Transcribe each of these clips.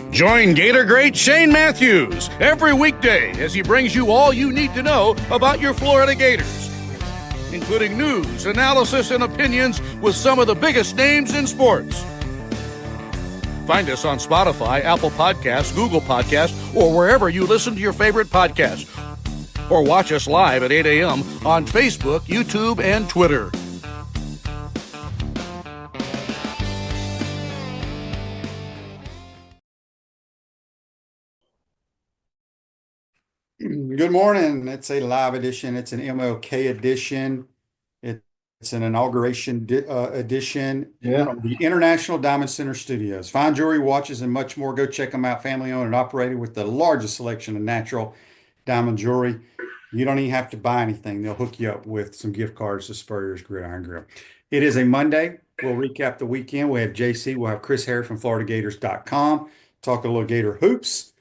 Join Gator great Shane Matthews every weekday as he brings you all you need to know about your Florida Gators, including news, analysis, and opinions with some of the biggest names in sports. Find us on Spotify, Apple Podcasts, Google Podcasts, or wherever you listen to your favorite podcast. Or watch us live at 8 a.m. on Facebook, YouTube, and Twitter. Good morning. It's a live edition. It's an MLK edition. It's an inauguration edition from the International Diamond Center Studios. Fine jewelry, watches, and much more. Go check them out. Family owned and operated with the largest selection of natural diamond jewelry. You don't even have to buy anything. They'll hook you up with some gift cards to Spurrier's Gridiron Grill. It is a Monday. We'll recap the weekend. We have JC. We'll have Chris Harris from FloridaGators.com. Talk a little Gator hoops.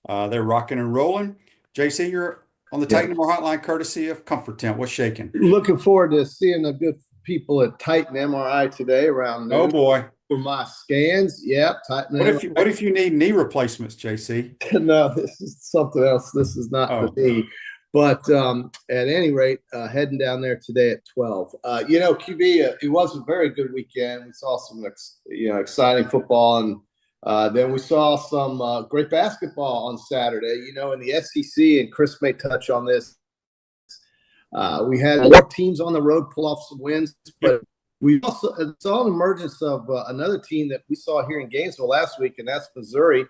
They're rocking and rolling. JC, you're on the Titan MRI hotline courtesy of Comfort Tent. What's shaking? Looking forward to seeing the good people at Titan MRI today around noon. Oh boy. For my scans. Yep. Titan What if you need knee replacements, JC? No, this is something else. This is not the knee. But at any rate, heading down there today at 12. QB, it was a very good weekend. We saw some exciting football, and then we saw some great basketball on Saturday. In the SEC, and Chris may touch on this. We had more teams on the road pull off some wins, but we also saw an emergence of another team that we saw here in Gainesville last week, and that's Missouri,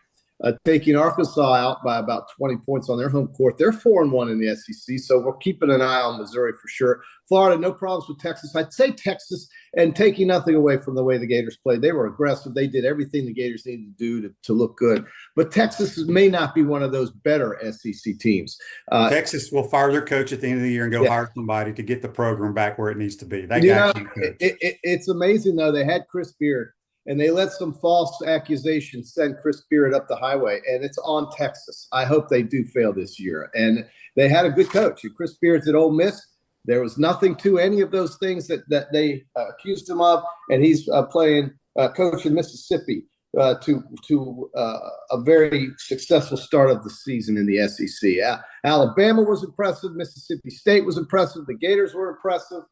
taking Arkansas out by about 20 points on their home court. They're 4-1 in the SEC, so we're keeping an eye on Missouri for sure. Florida, no problems with Texas. I'd say Texas, and taking nothing away from the way the Gators played. They were aggressive. They did everything the Gators needed to do to look good. But Texas may not be one of those better SEC teams. Texas will fire their coach at the end of the year and go hire somebody to get the program back where it needs to be. It's amazing, though. They had Chris Beard, and they let some false accusations send Chris Beard up the highway, and it's on Texas. I hope they do fail this year. And they had a good coach. Chris Beard's at Ole Miss. There was nothing to any of those things that they accused him of, and he's playing coach in Mississippi to a very successful start of the season in the SEC. Alabama was impressive. Mississippi State was impressive. The Gators were impressive.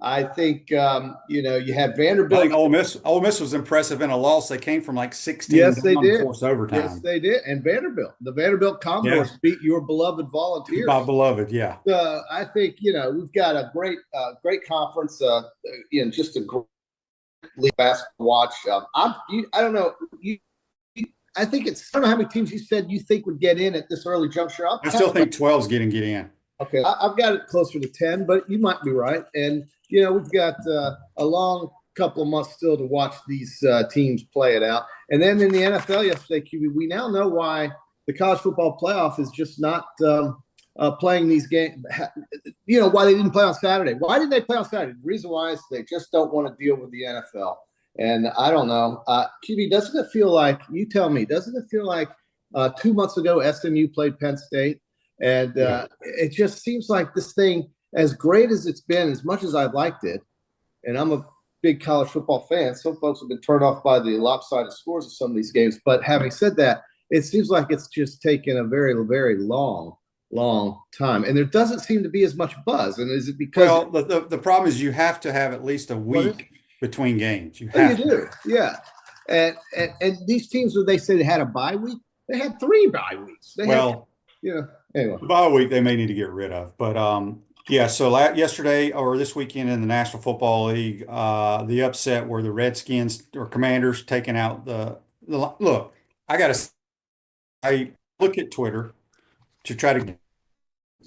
I think, you had Vanderbilt. I think Ole Miss was impressive in a loss. They came from like 16 forced overtime. Yes, they did. And the Vanderbilt Commodores beat your beloved Volunteers. My beloved, yeah. I think, we've got a great conference, just a great league basketball watch. I don't know. I don't know how many teams you said you think would get in at this early juncture. I still think 12's get in. Okay, I've got it closer to 10, but you might be right. And, we've got a long couple of months still to watch these teams play it out. And then in the NFL yesterday, QB, we now know why the college football playoff is just not playing these games. Why they didn't play on Saturday. Why didn't they play on Saturday? The reason why is they just don't want to deal with the NFL. And I don't know. QB, doesn't it feel like, you tell me, doesn't it feel like 2 months ago SMU played Penn State? And it just seems like this thing, as great as it's been, as much as I've liked it, and I'm a big college football fan, some folks have been turned off by the lopsided scores of some of these games. But having said that, it seems like it's just taken a very, very long time. And there doesn't seem to be as much buzz. And is it because – Well, the problem is you have to have at least a week between games. You do, yeah. And these teams, when they say they had a bye week, they had 3 bye weeks. Anyway. The bye week they may need to get rid of. But, so yesterday or this weekend in the National Football League, the upset where the Redskins or Commanders taking out the look, I look at Twitter to try to get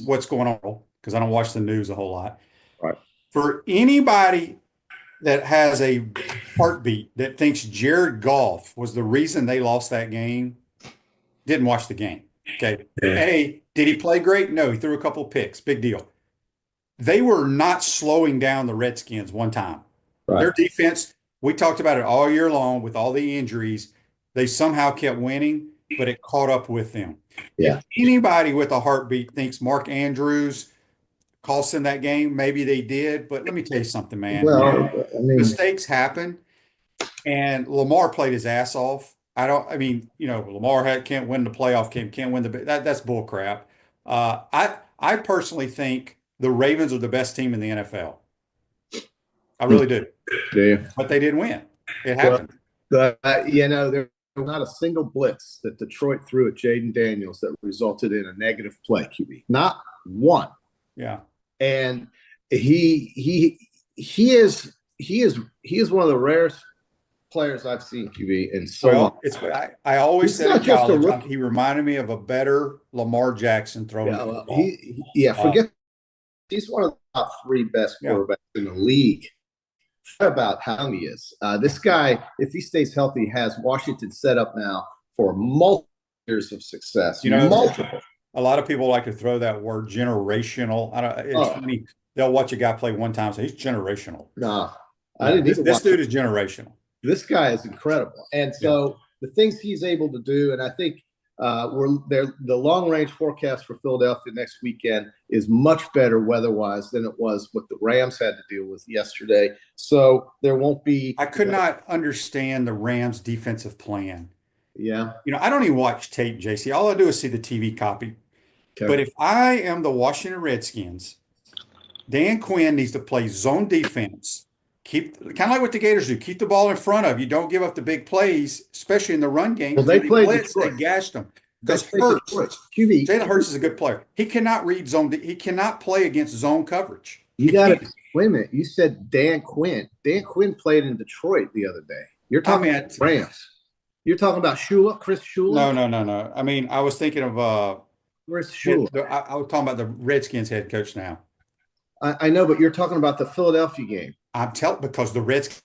what's going on because I don't watch the news a whole lot. Right. For anybody that has a heartbeat that thinks Jared Goff was the reason they lost that game, didn't watch the game. Okay. Yeah. Did he play great? No, he threw a couple picks. Big deal. They were not slowing down the Redskins one time. Right. Their defense, we talked about it all year long with all the injuries. They somehow kept winning, but it caught up with them. Yeah. If anybody with a heartbeat thinks Mark Andrews cost them that game, maybe they did. But let me tell you something, man. Well, mistakes happen. And Lamar played his ass off. I mean, Lamar can't win the playoff game, can't win that's bull crap. I personally think the Ravens are the best team in the NFL. I really do. Yeah. But they didn't win. It Well, happened. there was not a single blitz that Detroit threw at Jaden Daniels that resulted in a negative play, QB. Not one. Yeah. And he is one of the rarest players I've seen, QB, in so long. I always He's said not in just a college, rookie. he reminded me of a better Lamar Jackson throwing the football. Forget he's one of the top 3 best quarterbacks in the league. About how young he is. This guy, if he stays healthy, has Washington set up now for multiple years of success. Multiple. A lot of people like to throw that word generational. It's funny. They'll watch a guy play one time and say he's generational. This dude is generational. This guy is incredible. And so the things he's able to do, and I think the long-range forecast for Philadelphia next weekend is much better weather-wise than it was what the Rams had to deal with yesterday. So there won't be. I could not understand the Rams' defensive plan. Yeah. I don't even watch tape, JC. All I do is see the TV copy. Okay. But if I am the Washington Redskins, Dan Quinn needs to play zone defense. Keep kind of like what the Gators do. Keep the ball in front of you. Don't give up the big plays, especially in the run game. Well, they played blitz, they gashed them. Because Jalen Hurts is a good player. He cannot read zone. He cannot play against zone coverage. You got to wait a minute. You said Dan Quinn. Dan Quinn played in Detroit the other day. You're talking about Rams. You're talking about Shula, Chris Shula? No. I mean, I was thinking of Chris Shula. I was talking about the Redskins head coach now. I know, but you're talking about the Philadelphia game. I'm telling because the Redskins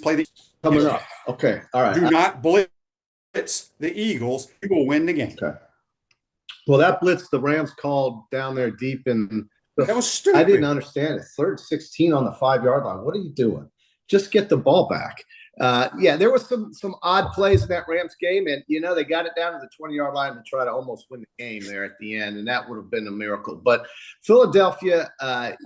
play the coming up. Okay, all right. Do not blitz the Eagles. You will win the game. Okay. Well, that blitz the Rams called down there deep in. That was stupid. I didn't understand it. 3rd 16 on the 5-yard line. What are you doing? Just get the ball back. There was some odd plays in that Rams game, and they got it down to the 20-yard line to try to almost win the game there at the end, and that would have been a miracle. But Philadelphia,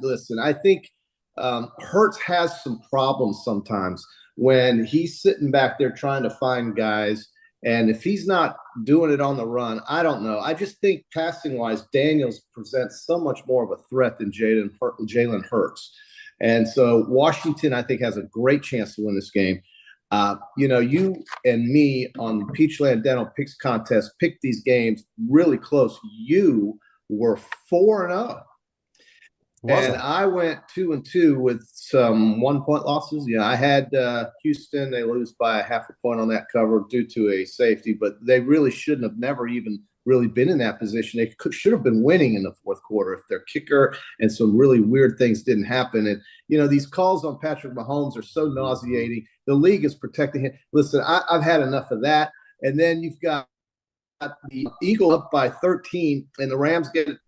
listen, I think Hurts has some problems sometimes when he's sitting back there trying to find guys, and if he's not doing it on the run, I don't know. I just think passing-wise, Daniels presents so much more of a threat than Jalen Hurts. And so Washington, I think, has a great chance to win this game. You and me on the Peachland Dental Picks Contest picked these games really close. You were 4-0. And I went 2-2 with some 1-point losses. I had Houston. They lose by 0.5 point on that cover due to a safety, but they really shouldn't have never even really been in that position. They should have been winning in the 4th quarter if their kicker and some really weird things didn't happen. And, these calls on Patrick Mahomes are so nauseating. The league is protecting him. Listen, I've had enough of that. And then you've got the Eagle up by 13, and the Rams get a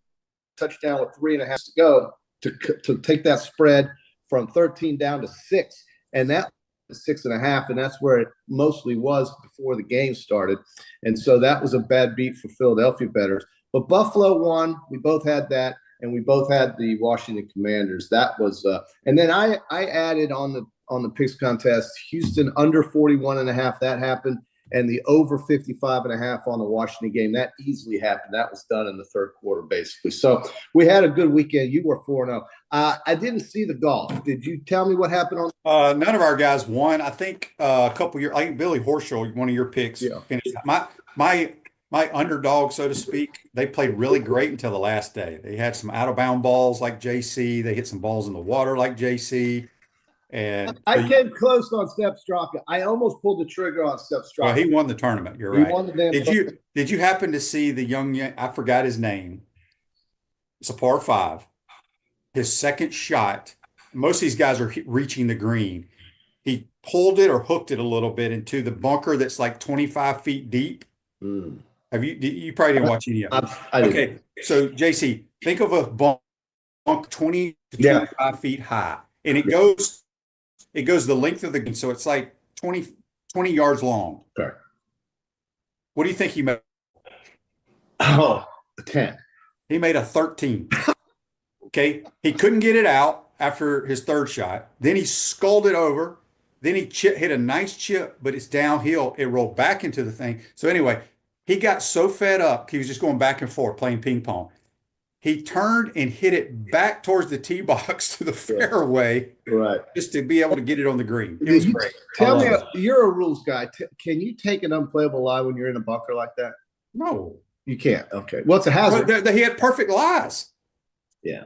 touchdown with 3.5 to go to take that spread from 13 down to 6. And that 6.5, and that's where it mostly was before the game started. And so that was a bad beat for Philadelphia bettors. But Buffalo won. We both had that, and we both had the Washington Commanders. That was and then I added on the picks contest Houston under 41.5. That happened, and the over 55.5 on the Washington game. That easily happened. That was done in the 3rd quarter, basically. So we had a good weekend. You were 4-0. I didn't see the golf. Did you tell me what happened on? None of our guys won. I think a couple years. I think Billy Horschel, one of your picks, finished. My underdog, so to speak. They played really great until the last day. They had some out of bound balls like JC. They hit some balls in the water like JC. And I came close on Sepp Straka. I almost pulled the trigger on Sepp Straka. Well, he won the tournament. You're right. He won the damn did you happen to see the young? I forgot his name. It's a par 5. His second shot. Most of these guys are reaching the green. He pulled it or hooked it a little bit into the bunker that's like 25 feet deep. Have you probably didn't watch any of it? Okay, so JC, think of a bunk 20 to 25 feet high, and it goes the length of the green, so it's like 20 yards long. Okay. What do you think he made? Oh, a 10. He made a 13. Okay, he couldn't get it out after his 3rd shot. Then he sculled it over, Then he hit a nice chip, but it's downhill. It rolled back into the thing. So anyway, he got so fed up, he was just going back and forth playing ping pong. He turned and hit it back towards the tee box to the fairway, Right. just to be able to get it on the green. It was great. Tell me, you're a rules guy. Can you take an unplayable lie when you're in a bunker like that? No, you can't. Okay. Well, it's a hazard. But he had perfect lies. Yeah.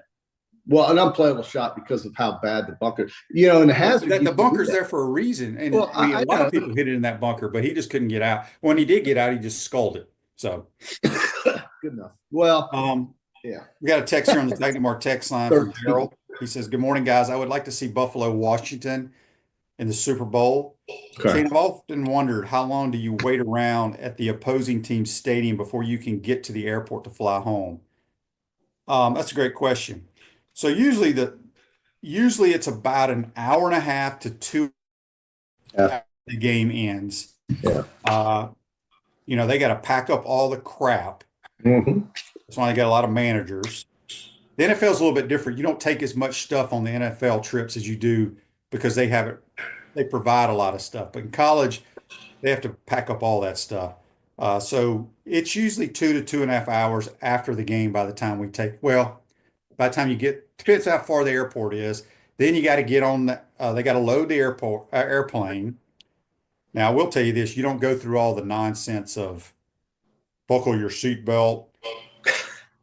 Well, an unplayable shot because of how bad the bunker, and the hazard. The bunker's there for a reason, and well, a lot of people hit it in that bunker, but he just couldn't get out. When he did get out, he just scolded. So good enough. Well, yeah, we got a text here on the Technomar text line from Gerald. He says, "Good morning, guys. I would like to see Buffalo, Washington in the Super Bowl. Okay. I've often wondered how long do you wait around at the opposing team's stadium before you can get to the airport to fly home?" That's a great question. So usually it's about an hour and a half to 2 after the game ends. Yeah. They got to pack up all the crap. Mm-hmm. That's why they got a lot of managers. The NFL is a little bit different. You don't take as much stuff on the NFL trips as you do because they provide a lot of stuff. But in college, they have to pack up all that stuff. So it's usually 2 to 2.5 hours after the game by the time by the time you get, depends how far the airport is. Then you got to get on they got to load the airplane. Now, I will tell you this, you don't go through all the nonsense of buckle your seatbelt,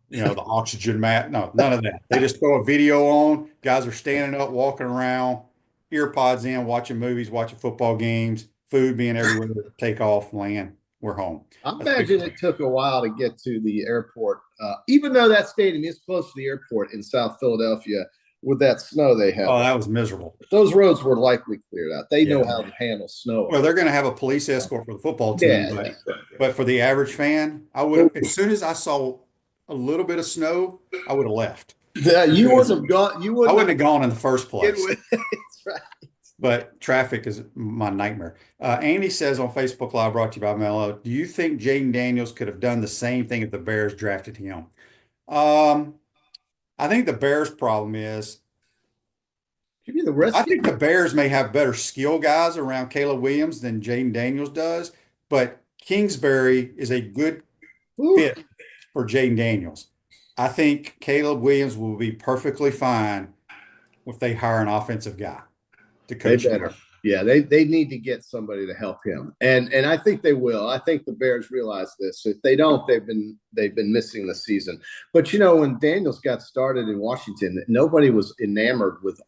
the oxygen mat. No, none of that. They just throw a video on. Guys are standing up, walking around, ear pods in, watching movies, watching football games, food being everywhere, take off, land. We're home. I imagine it took a while to get to the airport, even though that stadium is close to the airport in South Philadelphia with that snow they have. Oh, that was miserable. Those roads were likely cleared out. They know how to handle snow. Well, they're going to have a police escort for the football team, but for the average fan, I would, as soon as I saw a little bit of snow, I would have left. Yeah, you wouldn't have gone. I wouldn't have gone in the first place. That's right. But traffic is my nightmare. Andy says on Facebook Live, brought to you by Mello, do you think Jaden Daniels could have done the same thing if the Bears drafted him? I think the Bears' problem is, I think the Bears may have better skill guys around Caleb Williams than Jaden Daniels does, but Kingsbury is a good fit for Jaden Daniels. I think Caleb Williams will be perfectly fine if they hire an offensive guy to coach him. Yeah, they need to get somebody to help him, and I think they will. I think the Bears realize this. If they don't, they've been missing the season. But when Daniels got started in Washington, nobody was enamored with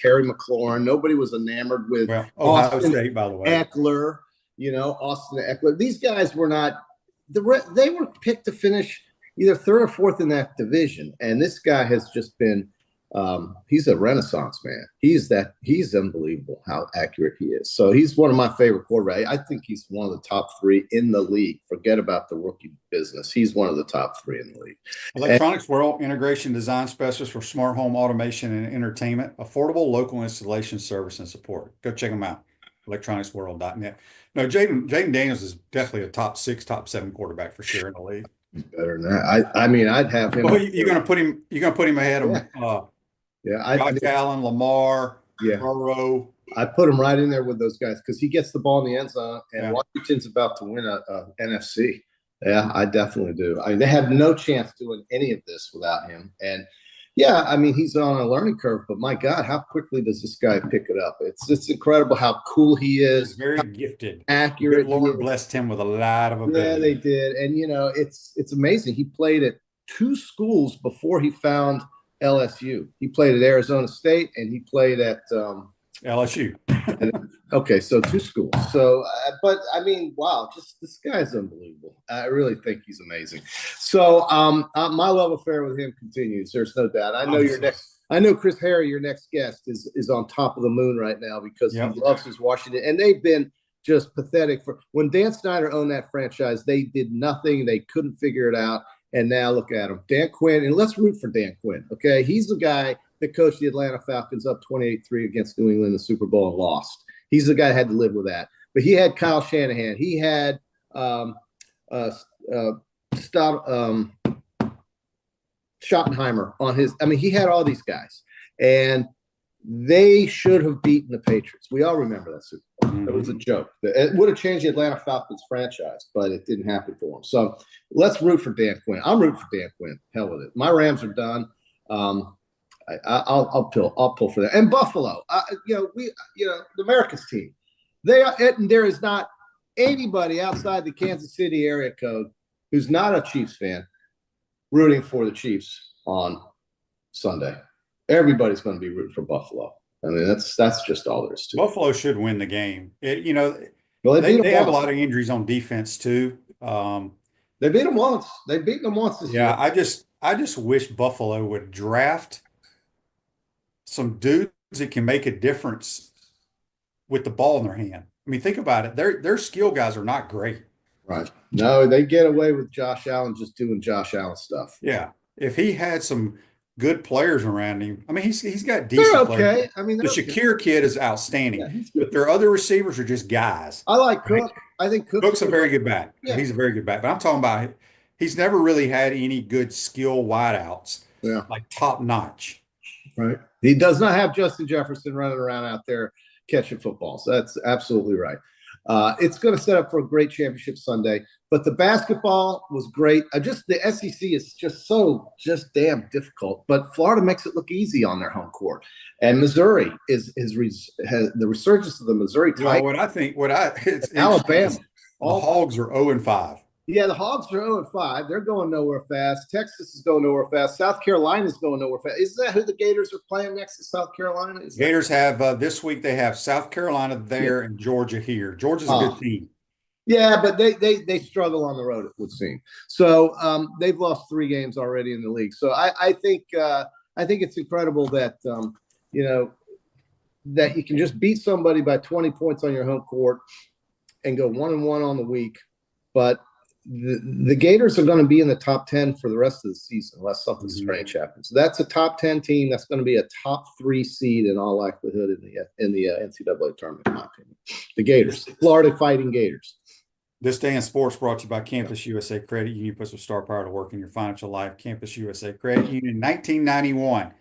Terry McLaurin. Nobody was enamored with Ohio State, by the way. Eckler. Austin Eckler. These guys were not. They were picked to finish either third or fourth in that division, and this guy has just been. He's a renaissance man. He's unbelievable how accurate he is. So he's one of my favorite quarterbacks. I think he's one of the top 3 in the league. Forget about the rookie business. He's one of the top 3 in the league. Electronics World Integration Design Specialist for smart home automation and entertainment, affordable local installation service and support. Go check them out. electronicsworld.net. No, Jaden Daniels is definitely a top 6, top 7 quarterback for sure in the league. Better than that. I mean, I'd have him. Well, you're going to put him ahead of Josh Allen, Lamar, Burrow. I put him right in there with those guys because he gets the ball in the end zone, and Washington's about to win a NFC. Yeah, I definitely do. I mean, they have no chance doing any of this without him. And he's on a learning curve, but my God, how quickly does this guy pick it up? It's incredible how cool he is. He's very gifted, accurate. Good Lord blessed him with a lot of ability. Yeah, they did, and it's amazing. He played at 2 schools before he found LSU. He played at Arizona State and he played at LSU. Okay, so 2 schools. So, but I mean, wow, just this guy's unbelievable. I really think he's amazing. So, my love affair with him continues. There's no doubt. I know Chris Harry, your next guest, is on top of the moon right now because he loves his Washington, and they've been just pathetic. For when Dan Snyder owned that franchise, they did nothing. They couldn't figure it out. And now look at him, Dan Quinn, and let's root for Dan Quinn, okay? He's the guy that coached the Atlanta Falcons up 28-3 against New England in the Super Bowl and lost. He's the guy that had to live with that. But he had Kyle Shanahan. He had Schottenheimer on his – he had all these guys. And They should have beaten the Patriots. We all remember that Super Bowl. It was a joke. It would have changed the Atlanta Falcons franchise, but it didn't happen for them. So let's root for Dan Quinn. I'm rooting for Dan Quinn. Hell with it. My Rams are done. I'll pull for that. And Buffalo, the America's team. And there is not anybody outside the Kansas City area code who's not a Chiefs fan rooting for the Chiefs on Sunday. Everybody's going to be rooting for Buffalo. I mean, that's just all there is to it. Buffalo should win the game. Well, they have a lot of injuries on defense too. They beat them once. They've beaten them once this year. I just wish Buffalo would draft some dudes that can make a difference with the ball in their hand. I mean, think about it. Their skill guys are not great. Right. No, they get away with Josh Allen just doing Josh Allen stuff. Yeah. If he had some good players around him, I mean, he's got decent they're okay. players. I mean, the Shakir kid is outstanding. Yeah, but their other receivers are just guys. I like Cook. I think Cook's a very good back. Yeah. He's a very good back. But I'm talking about he's never really had any good skill wideouts. Yeah. Like top notch. Right. He does not have Justin Jefferson running around out there catching footballs. That's absolutely right. It's going to set up for a great championship Sunday. But the basketball was great. The SEC is just damn difficult. But Florida makes it look easy on their home court. And Missouri has the resurgence of the Missouri Tigers. It's Alabama. The Hogs are 0-5. Yeah, the Hogs are 0-5. They're going nowhere fast. Texas is going nowhere fast. South Carolina is going nowhere fast. Isn't that who the Gators are playing next to South Carolina? Gators have this week. They have South Carolina there and Georgia here. Georgia's a good team. Yeah, but they struggle on the road, it would seem. So they've lost 3 games already in the league. So I think it's incredible that that you can just beat somebody by 20 points on your home court and go 1-1 on the week, but the Gators are going to be in the top 10 for the rest of the season unless something strange happens. That's a top 10 team. That's going to be a top 3 seed in all likelihood in the NCAA tournament, in my opinion. The Gators, Florida Fighting Gators. This Day in Sports brought to you by Campus USA Credit Union. Put some star power to work in your financial life. Campus USA Credit Union, 1991.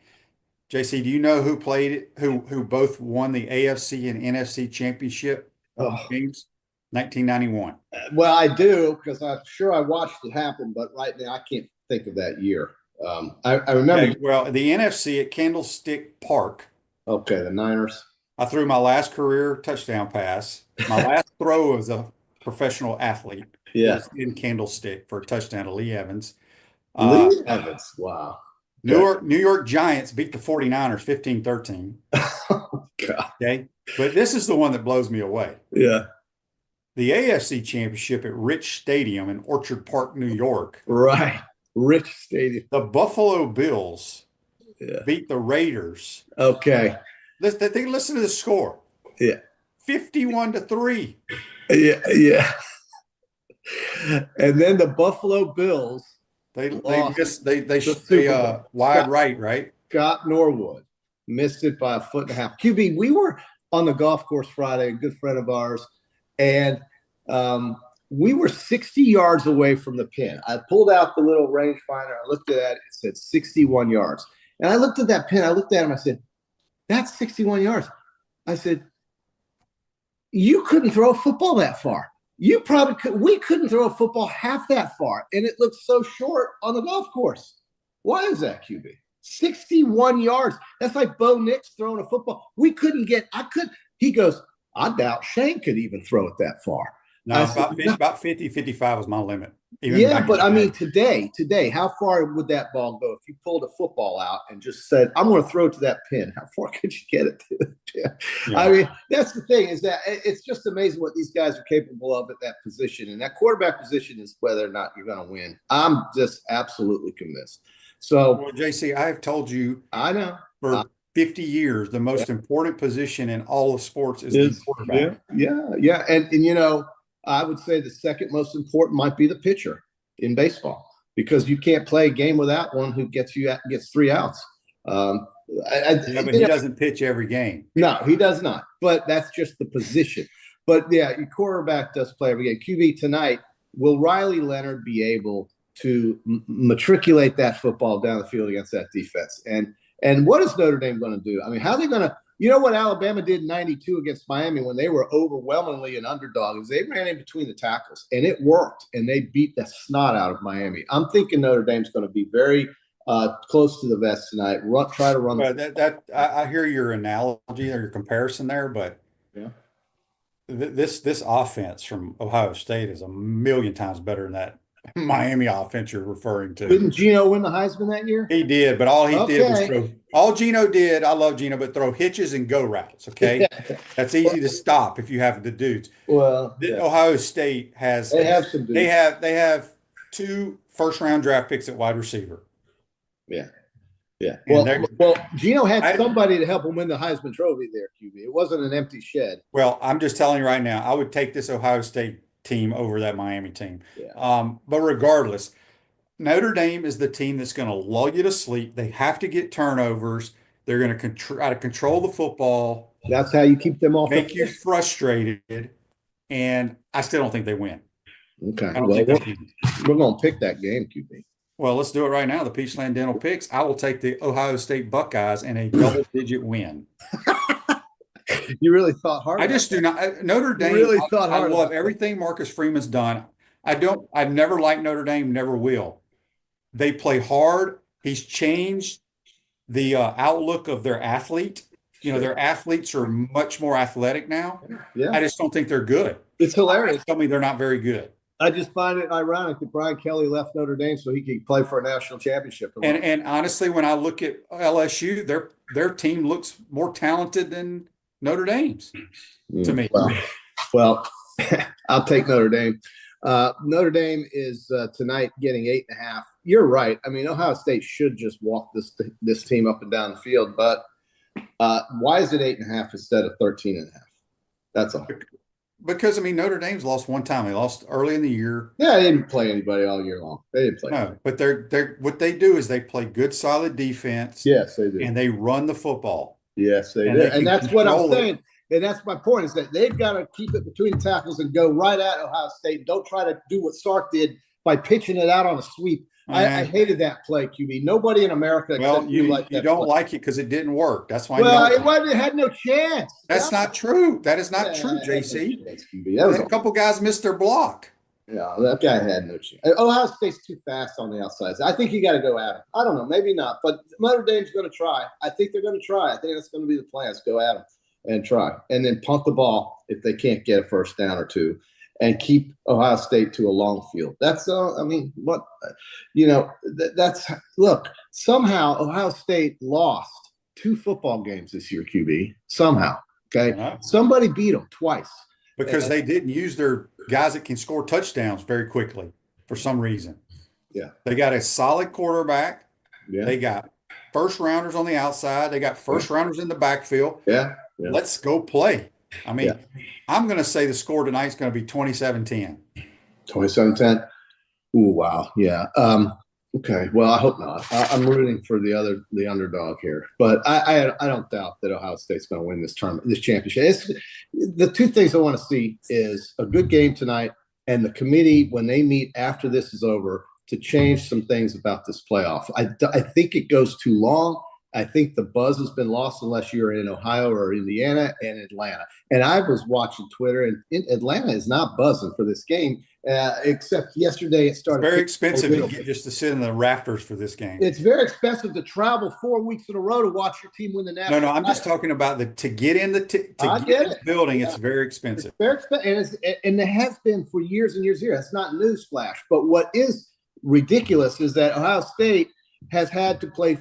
JC, do you know who played it? Who both won the AFC and NFC championship games? 1991. Well, I do because I'm sure I watched it happen, but right now I can't think of that year. I remember. Okay, well, the NFC at Candlestick Park. Okay, the Niners. I threw my last career touchdown pass. My last throw as a professional athlete. Yeah. Was in Candlestick for a touchdown to Lee Evans. Lee Evans. Wow. New York Giants beat the 49ers 15-13. Oh, God. Okay. But this is the one that blows me away. Yeah. The AFC Championship at Rich Stadium in Orchard Park, New York. Right. Rich Stadium. The Buffalo Bills beat the Raiders. Okay. Listen to the score. Yeah. 51-3. Yeah. And then the Buffalo Bills. They lost wide right? Scott Norwood missed it by 1.5 feet. QB, we were on the golf course Friday, a good friend of ours, and we were 60 yards away from the pin. I pulled out the little rangefinder. I looked at it. It said 61 yards. And I looked at that pin. I looked at him. I said, that's 61 yards. I said, you couldn't throw a football that far. You probably could. We couldn't throw a football half that far. And it looks so short on the golf course. Why is that, QB? 61 yards. That's like Bo Nix throwing a football. He goes, I doubt Shane could even throw it that far. No, about 50, 55 was my limit. But I mean, today, how far would that ball go if you pulled a football out and just said, I'm going to throw it to that pin? How far could you get it to the pin? Yeah. I mean, that's the thing is that it's just amazing what these guys are capable of at that position. And that quarterback position is whether or not you're going to win. I'm just absolutely convinced. So, well, JC, I have told you, I know for 50 years, the most important position in all of sports is the quarterback. Yeah. And I would say the second most important might be the pitcher in baseball because you can't play a game without one who gets 3 outs. But he doesn't pitch every game. No, he does not. But that's just the position. But yeah, your quarterback does play every game. QB tonight, will Riley Leonard be able to matriculate that football down the field against that defense? And And what is Notre Dame going to do? I mean, how are they going to? You know what Alabama did in '92 against Miami when they were overwhelmingly an underdog is they ran in between the tackles, and it worked, and they beat the snot out of Miami. I'm thinking Notre Dame's going to be very close to the vest tonight. Try to run. But I hear your analogy or your comparison there, but Yeah. This offense from Ohio State is a million times better than that Miami offense you're referring to. Didn't Geno win the Heisman that year? He did, but all he did was Okay. throw. All Geno did, I love Geno, but throw hitches and go routes. Okay, that's easy to stop if you have the dudes. Well, Ohio State has. they have some dudes. They have 2 first-round draft picks at wide receiver. Yeah. Yeah. And Well, Geno had somebody to help him win the Heisman Trophy there, QB. It wasn't an empty shed. Well, I'm just telling you right now, I would take this Ohio State team over that Miami team. Yeah. But regardless, Notre Dame is the team that's going to lull you to sleep. They have to get turnovers. They're going to try to control the football. That's how you keep them off. Make you frustrated. And I still don't think they win. Okay. I don't Well, think they win. we're going to pick that game, QB. Well, let's do it right now. The Peachland Dental picks. I will take the Ohio State Buckeyes in a double-digit win. You really thought hard. I just do not. Notre Dame. Really thought I hard love about everything Marcus Freeman's done. I've never liked Notre Dame. Never will. They play hard. He's changed the outlook of their athlete. You know, their athletes are much more athletic now. Yeah. I just don't think they're good. It's hilarious. Tell me they're not very good. I just find it ironic that Brian Kelly left Notre Dame so he could play for a national championship. And honestly, when I look at LSU, their team looks more talented than Notre Dame's to me. Well, I'll take Notre Dame. Notre Dame is tonight getting 8.5. You're right. I mean, Ohio State should just walk this team up and down the field, but why is it 8.5 instead of 13.5? That's all. Because, I mean, Notre Dame's lost one time. They lost early in the year. Yeah, they didn't play anybody all year long. They didn't play. No, but they're what they do is they play good, solid defense. Yes, they do. And they run the football. Yes, they And do. they And that's what I'm control it. saying. And that's my point is that they've got to keep it between the tackles and go right at Ohio State. Don't try to do what Sark did by pitching it out on a sweep. I hated that play, QB. Nobody in America Well, you don't play. like it because it didn't work. That's why. It had no chance. That's not true. That is not true, JC. A couple guys missed their block. Yeah, that guy had no chance. Ohio State's too fast on the outside. I think you got to go at him. I don't know, maybe not, but Notre Dame's going to try. I think they're going to try. I think that's going to be the plan. Go at them and try, and then punt the ball if they can't get a first down or two, and keep Ohio State to a long field. That's I mean, what that's look. Somehow Ohio State lost 2 football games this year. QB somehow. Okay, somebody beat them twice. Because they didn't use their guys that can score touchdowns very quickly for some reason. Yeah. They got a solid quarterback. Yeah. They got first rounders on the outside. They got first rounders in the backfield. Yeah. Let's go play. I mean, I'm going to say the score tonight is going to be 27-10. 27-10. Ooh, wow. Yeah. Okay. Well, I hope not. I'm rooting for the underdog here, but I don't doubt that Ohio State's going to win this tournament, this championship. The 2 things I want to see is a good game tonight, and the committee when they meet after this is over to change some things about this playoff. I think it goes too long. I think the buzz has been lost unless you're in Ohio or Indiana and Atlanta. And I was watching Twitter, and Atlanta is not buzzing for this game, except yesterday it started. It's very expensive just to sit in the rafters for this game. It's very expensive to travel 4 weeks in a row to watch your team win the national. No, I'm just talking about to get in the building. Yeah. It's very expensive. It's very expensive, and it has been for years and years here. It's not newsflash. But what is ridiculous is that Ohio State has had to play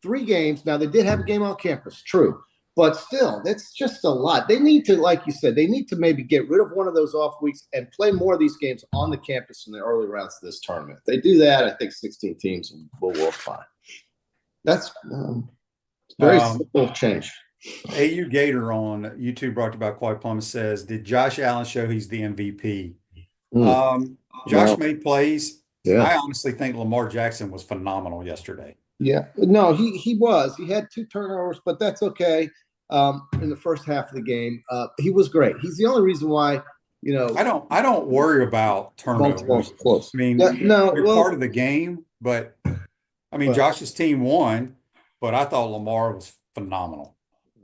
3 games. Now, they did have a game on campus, true. But still, that's just a lot. They need to, like you said, they need to maybe get rid of one of those off weeks and play more of these games on the campus in the early rounds of this tournament. If they do that, I think 16 teams will work fine. That's very simple change. AU Gator on YouTube brought to you by Kawhi Plum says, did Josh Allen show he's the MVP? Josh made plays. Yeah. I honestly think Lamar Jackson was phenomenal yesterday. Yeah. No, he was. He had 2 turnovers, but that's okay. In the first half of the game, he was great. He's the only reason why, I don't worry about turnovers. Close. I mean, they're part of the game, but I mean, Josh's team won, but I thought Lamar was phenomenal.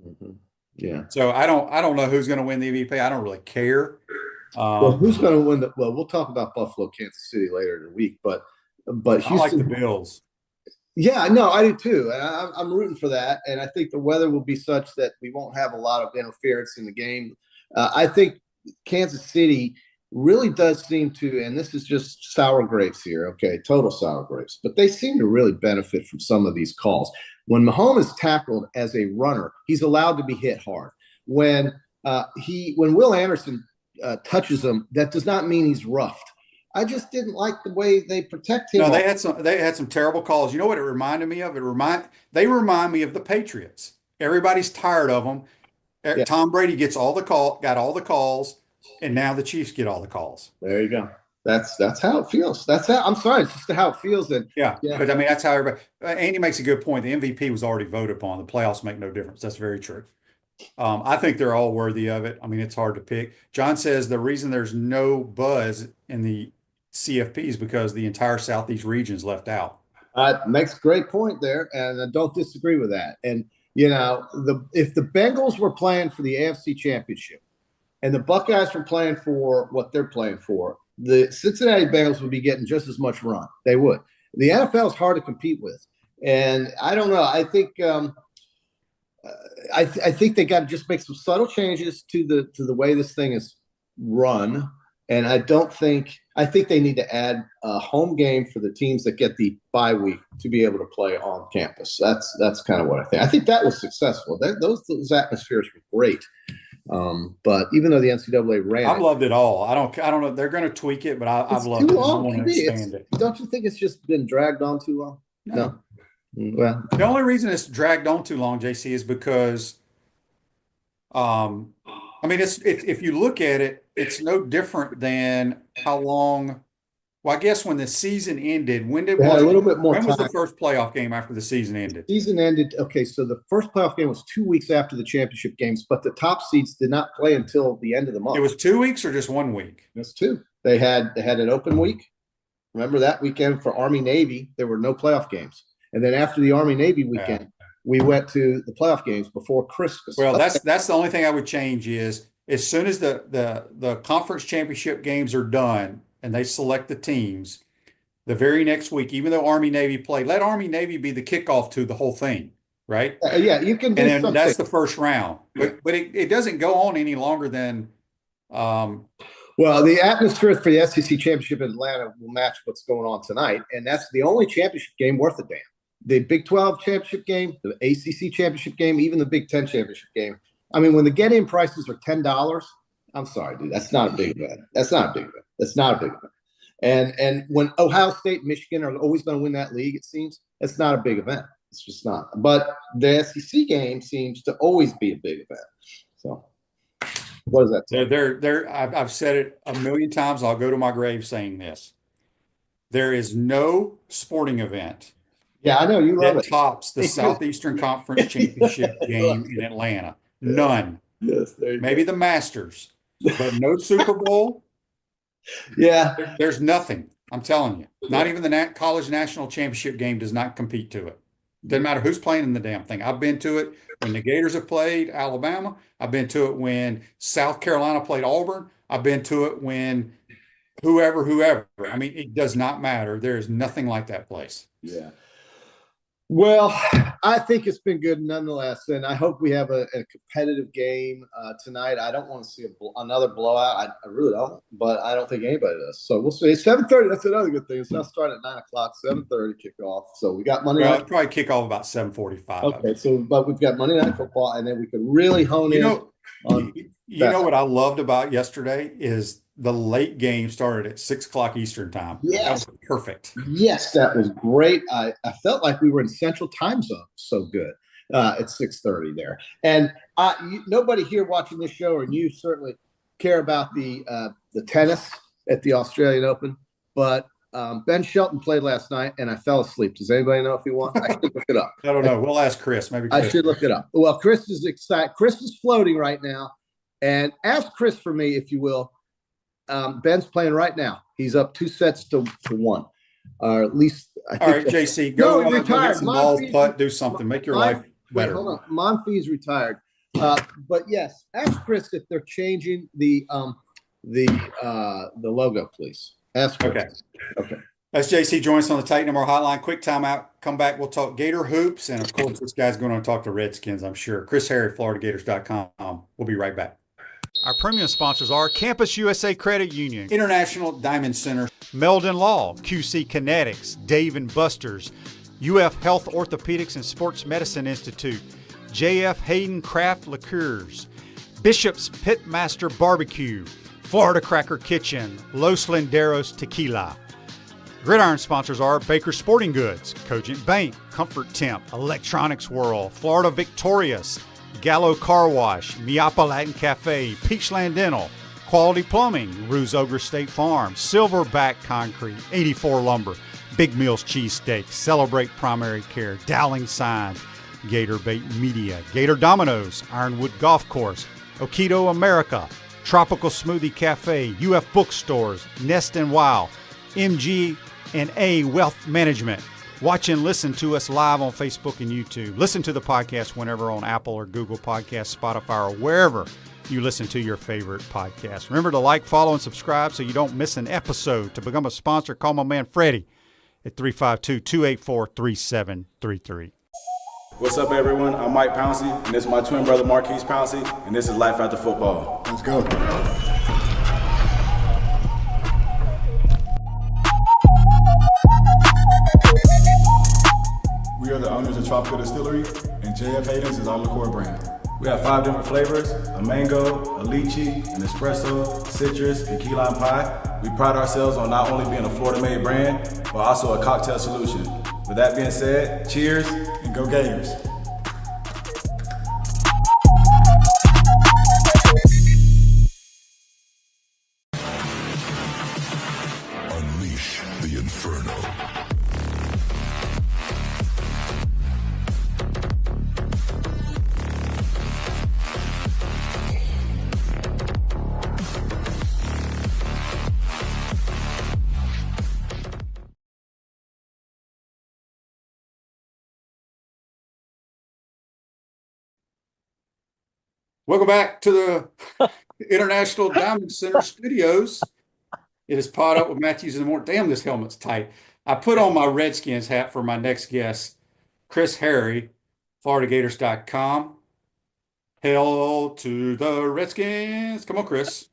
Mm-hmm. Yeah. So I don't know who's going to win the MVP. I don't really care. Well, who's going to win well, we'll talk about Buffalo, Kansas City later in the week, but Houston, I like the Bills. Yeah, no, I do too. And I'm rooting for that. And I think the weather will be such that we won't have a lot of interference in the game. I think Kansas City really does seem to, and this is just sour grapes here, okay, total sour grapes, but they seem to really benefit from some of these calls. When Mahomes is tackled as a runner, he's allowed to be hit hard. When Will Anderson touches him, that does not mean he's roughed. I just didn't like the way they protect him. No, they had some terrible calls. You know what it reminded me of? They remind me of the Patriots. Everybody's tired of them. Yeah. Tom Brady got all the calls, and now the Chiefs get all the calls. There you go. That's how it feels. I'm sorry, it's just how it feels. And yeah. But I mean, that's how everybody. Andy makes a good point. The MVP was already voted upon. The playoffs make no difference. That's very true. I think they're all worthy of it. I mean, it's hard to pick. John says the reason there's no buzz in the CFP is because the entire Southeast region is left out. Makes a great point there, and I don't disagree with that. And if the Bengals were playing for the AFC Championship, and the Buckeyes were playing for what they're playing for, the Cincinnati Bengals would be getting just as much run. They would. The NFL is hard to compete with, and I don't know. I think I think they got to just make some subtle changes to the way this thing is run. And I think they need to add a home game for the teams that get the bye week to be able to play on campus. That's kind of what I think. I think that was successful. Those atmospheres were great. But even though the NCAA ran, I've loved it all. I don't know. They're going to tweak it, but I've loved too it. long. I want to expand it. Don't you think it's just been dragged on too long? No. Well, the only reason it's dragged on too long, JC, is because, I mean, if you look at it, it's no different than how long. Well, I guess when the season ended, when was the first playoff game after the season ended? Season ended. Okay, so the first playoff game was 2 weeks after the championship games, but the top seeds did not play until the end of the month. It was 2 weeks or just 1 week? It was two. They had an open week. Remember that weekend for Army Navy, there were no playoff games, and then after the Army Navy weekend, we went to the playoff games before Christmas. Well, that's the only thing I would change is as soon as the conference championship games are done and they select the teams, the very next week, even though Army Navy played, let Army Navy be the kickoff to the whole thing, right? Yeah, you can do and then something. That's the first round. But it doesn't go on any longer than well, the atmosphere for the SEC championship in Atlanta will match what's going on tonight, and that's the only championship game worth a damn. The Big 12 championship game, the ACC championship game, even the Big 10 championship game. I mean, when the get-in prices are $10, I'm sorry, dude, that's not a big event. That's not a big event. And when Ohio State and Michigan are always going to win that league, it seems, that's not a big event. It's just not. But the SEC game seems to always be a big event. So what does that tell? I've said it a million times. I'll go to my grave saying this. There is no sporting event I know you love that tops the Southeastern Conference Championship game in Atlanta. None. Yes, maybe the Masters, but no Super Bowl. Yeah. There's nothing. I'm telling you. Not even the college national championship game does not compete to it. Doesn't matter who's playing in the damn thing. I've been to it when the Gators have played Alabama. I've been to it when South Carolina played Auburn. I've been to it when whoever. I mean, it does not matter. There is nothing like that place. Yeah. Well, I think it's been good nonetheless, and I hope we have a competitive game tonight. I don't want to see another blowout. I really don't, but I don't think anybody does. So we'll see. 7:30. That's another good thing. It's now starting at 9 o'clock. 7:30 kickoff. So we got Monday night. It'll probably kick off about 7:45. Okay, but we've got Monday Night Football, and then we can really hone in. You know what I loved about yesterday is the late game started at 6 o'clock Eastern time. Yes. That was perfect. Yes, that was great. I felt like we were in Central Time Zone. So good at 6:30 there. And nobody here watching this show, or you certainly care about the tennis at the Australian Open. But Ben Shelton played last night, and I fell asleep. Does anybody know if he won? I should look it up. I don't know. We'll ask Chris. Maybe Chris. I should look it up. Well, Chris is excited. Chris is floating right now. And ask Chris for me, if you will. Ben's playing right now. He's up 2 sets to 1, or at least I All think right, JC, no, go, he go get retired. some balls, Monfils, putt, do something, make your life wait, better. hold on. Monfils retired. But yes, ask Chris if they're changing the logo, please. Ask Chris. Okay. Okay. That's JC joins us on the Titan Number Hotline. Quick timeout. Come back. We'll talk Gator hoops. And of course, this guy's going to talk to Redskins, I'm sure. Chris Harry, FloridaGators.com. We'll be right back. Our premium sponsors are Campus USA Credit Union, International Diamond Center, Meldon Law, QC Kinetics, Dave & Buster's, UF Health Orthopedics and Sports Medicine Institute, JF Hayden Craft Liqueurs, Bishop's Pitmaster Barbecue, Florida Cracker Kitchen, Los Linderos Tequila. Gridiron sponsors are Baker Sporting Goods, Cogent Bank, Comfort Temp, Electronics World, Florida Victorious, Gallo Car Wash, Miapa Latin Cafe, Peachland Dental, Quality Plumbing, Ruse Ogre State Farm, Silverback Concrete, 84 Lumber, Big Mills Cheesesteak, Celebrate Primary Care, Dowling Sign, Gator Bait Media, Gator Dominoes, Ironwood Golf Course, Okido America, Tropical Smoothie Cafe, UF Bookstores, Nest and Wow, MG&A Wealth Management. Watch and listen to us live on Facebook and YouTube. Listen to the podcast whenever on Apple or Google Podcasts, Spotify, or wherever you listen to your favorite podcast. Remember to like, follow, and subscribe so you don't miss an episode. To become a sponsor, call my man Freddie at 352-284-3733. What's up, everyone? I'm Mike Pouncey, and this is my twin brother Marquise Pouncey, and this is Life After Football. Let's go. We are the owners of Tropical Distillery, and JF Hayden's is our liqueur brand. We have 5 different flavors: a mango, a lychee, an espresso, citrus, and key lime pie. We pride ourselves on not only being a Florida-made brand, but also a cocktail solution. With that being said, cheers, And go Gators. Unleash the inferno. Welcome back to the International Diamond Center Studios. It is PodUp with Matthews in the morning. Damn, this helmet's tight. I put on my Redskins hat for my next guest, Chris Harry, FloridaGators.com. Hail to the Redskins. Come on, Chris.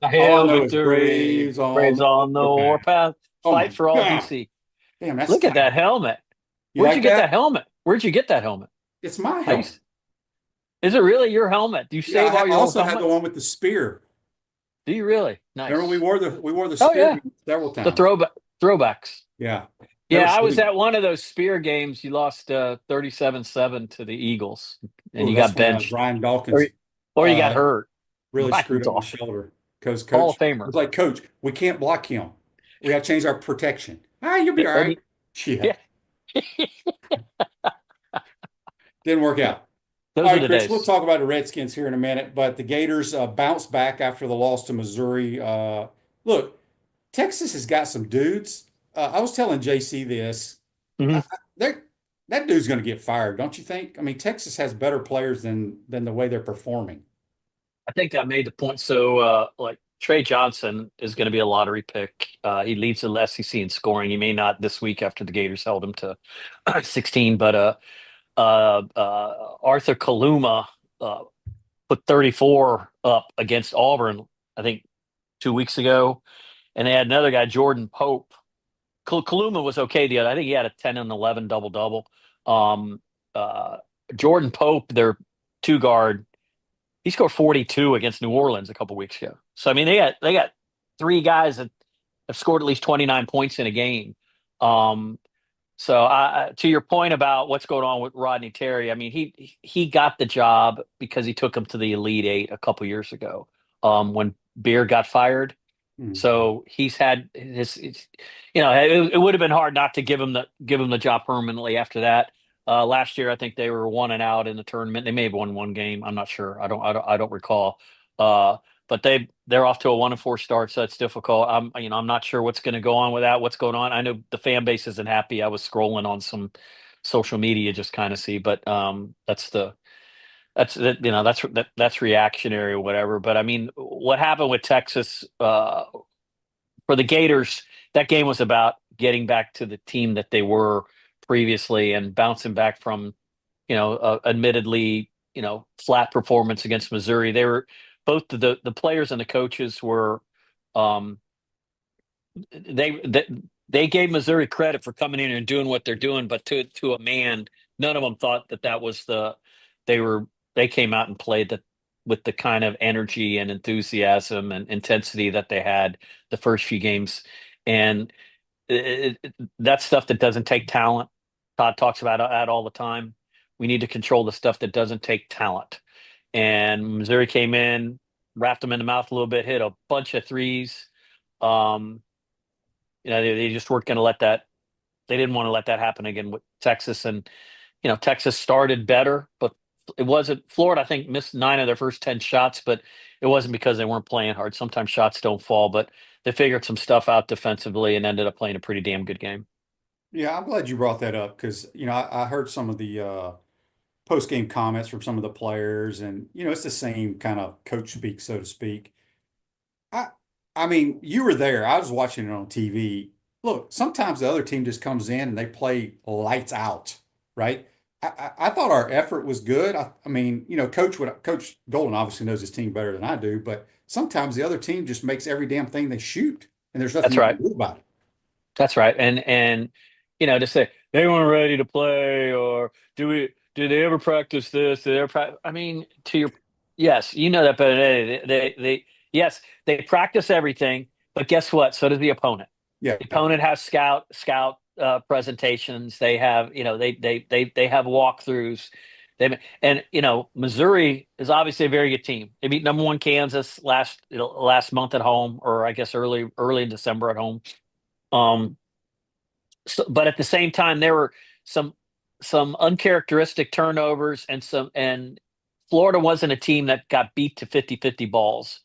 All I Hail know is victory, Braves on the okay. warpath, Oh my fight for all God. DC. Damn, that's Look at tight. that helmet. You Where'd like you get that? that helmet? Where'd you get that helmet? It's my Nice. helmet. Is it really your helmet? Do you Yeah, save all I your also old had the helmets? one with the spear. Do you really? Nice. Remember we wore the Oh, spear yeah. several times. The throwbacks. Yeah. Yeah, That I was sweet. at one of those spear games. You lost 37-7 to the Eagles, and Oh, you that's got when, benched, Brian Dawkins or you got uh, hurt. really Brian screwed up my Dawkins. shoulder. Because Hall coach of Famer. was like, Coach, we can't block him. We got to change our protection. You'll be all right. Shit. Yeah. Didn't work out. Those All are right, the Chris, days. we'll talk about the Redskins here in a minute, but the Gators bounced back after the loss to Missouri. Look, Texas has got some dudes. I was telling JC this. Mhm. That dude's going to get fired, don't you think? I mean, Texas has better players than the way they're performing. I think I made the point. So, like Trey Johnson is going to be a lottery pick. He leads the SEC in scoring. He may not this week after the Gators held him to 16, but Arthur Kaluma put 34 up against Auburn, I think 2 weeks ago, and they had another guy, Jordan Pope. Kaluma was okay the other. I think he had a 10 and 11 double. Jordan Pope, their 2 guard, he scored 42 against New Orleans a couple weeks ago. So I mean, they got 3 guys that have scored at least 29 points in a game. So to your point about what's going on with Rodney Terry, I mean, he got the job because he took him to the Elite Eight a couple years ago when Beard got fired. Mhm. So he's had it would have been hard not to give him the job permanently after that. Last year, I think they were 1 and out in the tournament. They may have won 1 game. I'm not sure. I don't recall. But but they're off to a 1-4 start, so that's difficult. I'm not sure what's going to go on with that. What's going on? I know the fan base isn't happy. I was scrolling on some social media just kind of see, but that's reactionary or whatever. But I mean, what happened with Texas for the Gators? That game was about getting back to the team that they were previously and bouncing back from, admittedly, flat performance against Missouri. They were both the players and the coaches were, um, they gave Missouri credit for coming in and doing what they're doing, but to a man, none of them thought that was they came out and played that with the kind of energy and enthusiasm and intensity that they had the first few games, and that's stuff that doesn't take talent. Todd talks about that all the time. We need to control the stuff that doesn't take talent. And Missouri came in, wrapped them in the mouth a little bit, hit a bunch of threes. They just weren't going to let that. They didn't want to let that happen again with Texas. And, Texas started better, but it wasn't. Florida, I think, missed 9 of their first 10 shots, but it wasn't because they weren't playing hard. Sometimes shots don't fall, but they figured some stuff out defensively and ended up playing a pretty damn good game. Yeah, I'm glad you brought that up because, I heard some of the post-game comments from some of the players, and, it's the same kind of coach speak, so to speak. I I mean, you were there. I was watching it on TV. Look, sometimes the other team just comes in and they play lights out, right? I thought our effort was good. I mean, Coach Golden obviously knows his team better than I do, but sometimes the other team just makes every damn thing they shoot, and there's nothing That's you right. can do about it. That's right. And to say they weren't ready to play, or did they ever practice this? Did they ever I mean, yes, you know that better than anything. Yes, they practice everything, but guess what? So does the opponent. Yeah, The opponent has scout presentations. They have, they have walkthroughs. Missouri is obviously a very good team. They beat number 1 Kansas last month at home, or I guess early in December at home. But at the same time, there were some uncharacteristic turnovers, and Florida wasn't a team that got beat to 50-50 balls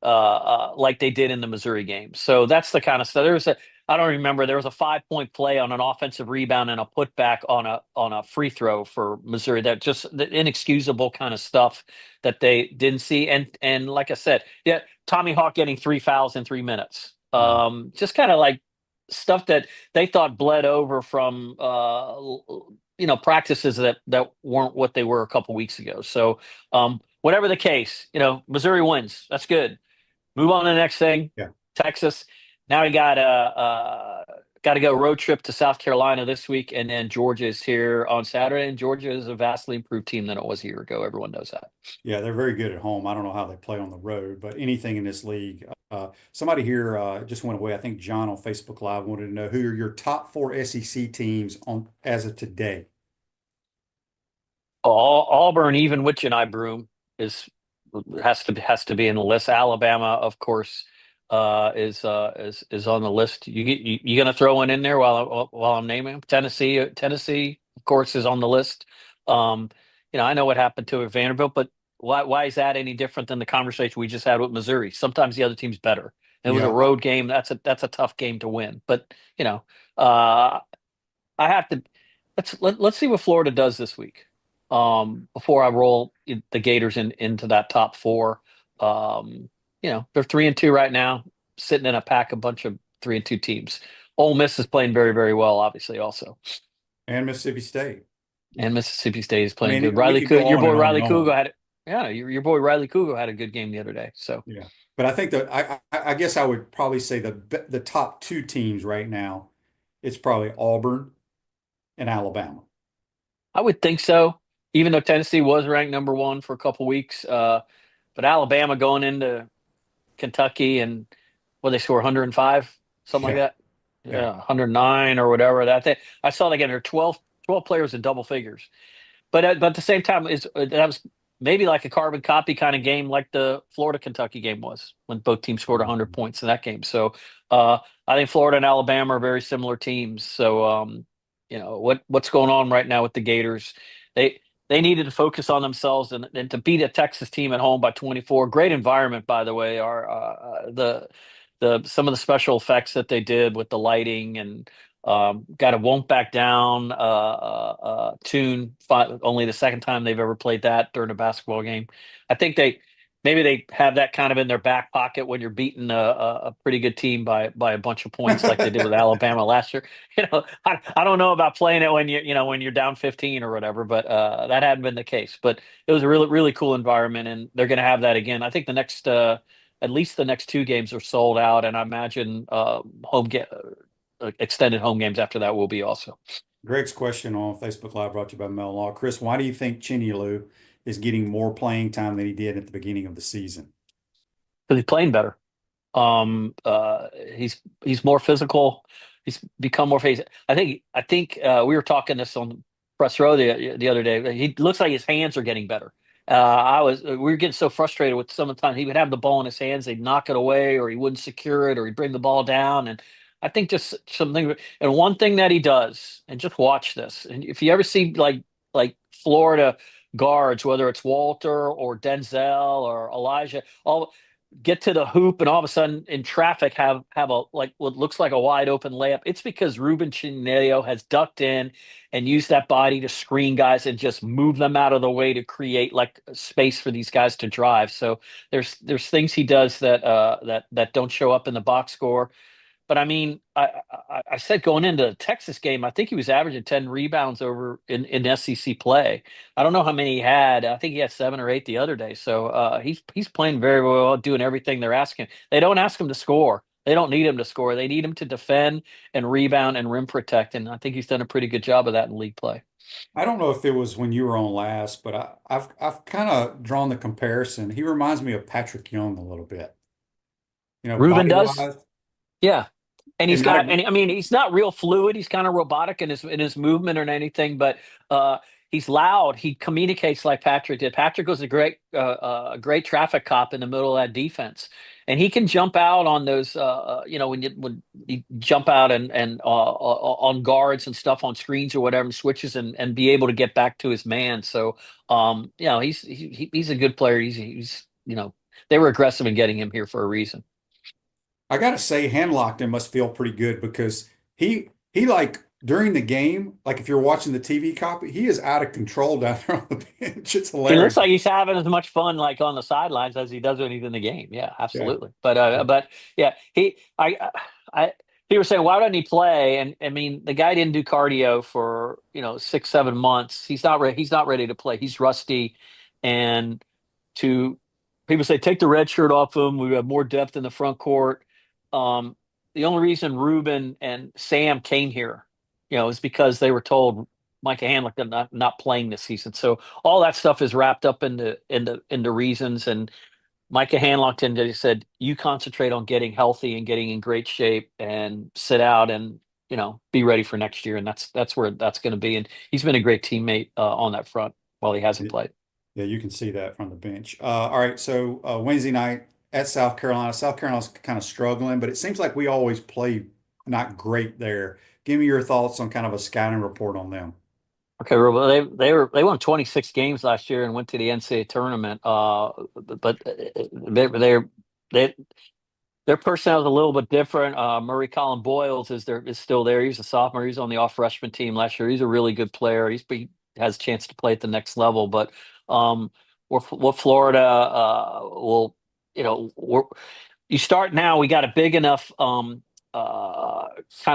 like they did in the Missouri game. So that's the kind of stuff. I don't remember, there was a 5-point play on an offensive rebound and a putback on a free throw for Missouri. That just the inexcusable kind of stuff that they didn't see. And like I said, yeah, Tommy Hawk getting 3 fouls in 3 minutes. Just kind of like stuff that they thought bled over from practices that weren't what they were a couple weeks ago. So whatever the case, Missouri wins. That's good. Move on to the next thing. Yeah. Texas. Now we got to go road trip to South Carolina this week, and then Georgia is here on Saturday. And Georgia is a vastly improved team than it was a year ago. Everyone knows that. Yeah, they're very good at home. I don't know how they play on the road, but anything in this league. Somebody here just went away. I think John on Facebook Live wanted to know who are your top 4 SEC teams on as of today. Auburn, even with Janai Broom, has to be in the list. Alabama, of course, is on the list. You gonna throw one in there while I'm naming them? Tennessee, of course, is on the list. I know what happened to Vanderbilt, but why is that any different than the conversation we just had with Missouri? Sometimes the other team's better. It was a road game. That's a tough game to win. But I have to let's see what Florida does this week. Before I roll the Gators into that top 4. They're 3-2 right now, sitting in a pack, a bunch of 3-2 teams. Ole Miss is playing very, very well, obviously, also. And Mississippi State. Is playing good. Your boy Riley Kugo had it. Yeah, your boy Riley Kugo had a good game the other day. So yeah, but I think that I guess I would probably say the top 2 teams right now, it's probably Auburn and Alabama. I would think so, even though Tennessee was ranked number 1 for a couple weeks. But Alabama going into Kentucky, and they score 105, something like that. Yeah, 109 or whatever. I saw they get 12 players in double figures. But at the same time, that was maybe like a carbon copy kind of game, like the Florida Kentucky game was, when both teams scored 100 points in that game. So I think Florida and Alabama are very similar teams. So what's going on right now with the Gators? They they needed to focus on themselves and to beat a Texas team at home by 24. Great environment, by the way. The some of the special effects that they did with the lighting and got a "Won't Back Down" tune. Only the second time they've ever played that during a basketball game. I think maybe they have that kind of in their back pocket when you're beating a pretty good team by a bunch of points like they did with Alabama last year. I don't know about playing it when when you're down 15 or whatever, but that hadn't been the case. But it was a really really cool environment, and they're going to have that again. I think the next at least the next two games are sold out, and I imagine extended home games after that will be also. Greg's question on Facebook Live brought to you by Mel Law. Chris, why do you think Chinelu is getting more playing time than he did at the beginning of the season? Because he's playing better. He's more physical. He's become more phased. I think we were talking this on press row the other day. He looks like his hands are getting better. We were getting so frustrated with some of the time he would have the ball in his hands, they'd knock it away, or he wouldn't secure it, or he'd bring the ball down. And I think just something. And one thing that he does, and just watch this. And if you ever see like Florida guards, whether it's Walter or Denzel or Elijah, all get to the hoop and all of a sudden in traffic have a like what looks like a wide open layup. It's because Ruben Chinelio has ducked in and used that body to screen guys and just move them out of the way to create like space for these guys to drive. So there's things he does that don't show up in the box score. But I mean, I said going into the Texas game, I think he was averaging 10 rebounds over in SEC play. I don't know how many he had. I think he had 7 or 8 the other day. So he's playing very well, doing everything they're asking. They don't ask him to score. They don't need him to score. They need him to defend and rebound and rim protect. And I think he's done a pretty good job of that in league play. I don't know if it was when you were on last, but I've kind of drawn the comparison. He reminds me of Patrick Young a little bit. Ruben does. Body-wise. Yeah. And he's And got, I mean, he's not real fluid. He's kind of robotic in his movement or anything, but he's loud. He communicates like Patrick did. Patrick was a great traffic cop in the middle of that defense, and he can jump out on those. When you jump out and on guards and stuff on screens or whatever, switches and be able to get back to his man. So he's a good player. He's they were aggressive in getting him here for a reason. I gotta say, Handlockton must feel pretty good because he like during the game, like if you're watching the TV copy, he is out of control down there on the bench. It's hilarious. He looks like he's having as much fun like on the sidelines as he does when he's in the game. Yeah, absolutely. Yeah. But yeah, he were saying, why doesn't he play? And I mean, the guy didn't do cardio for 6-7 months. He's not ready to play. He's rusty, and people say take the red shirt off him. We have more depth in the front court. The only reason Ruben and Sam came here, is because they were told Micah Handlockton not playing this season. So all that stuff is wrapped up into reasons. And Micah Handlockton just said, "You concentrate on getting healthy and getting in great shape, and sit out and be ready for next year." And that's where that's going to be. And he's been a great teammate on that front while he hasn't played. Yeah, you can see that from the bench. All right, so Wednesday night at South Carolina. South Carolina's kind of struggling, but it seems like we always play not great there. Give me your thoughts on kind of a scouting report on them. Okay, well, they won 26 games last year and went to the NCAA tournament. But their personnel is a little bit different. Murray Collin Boyles is still there. He's a sophomore. He's on the all freshman team last year. He's a really good player. He has a chance to play at the next level. But what Florida will, you start now. We got a big enough kind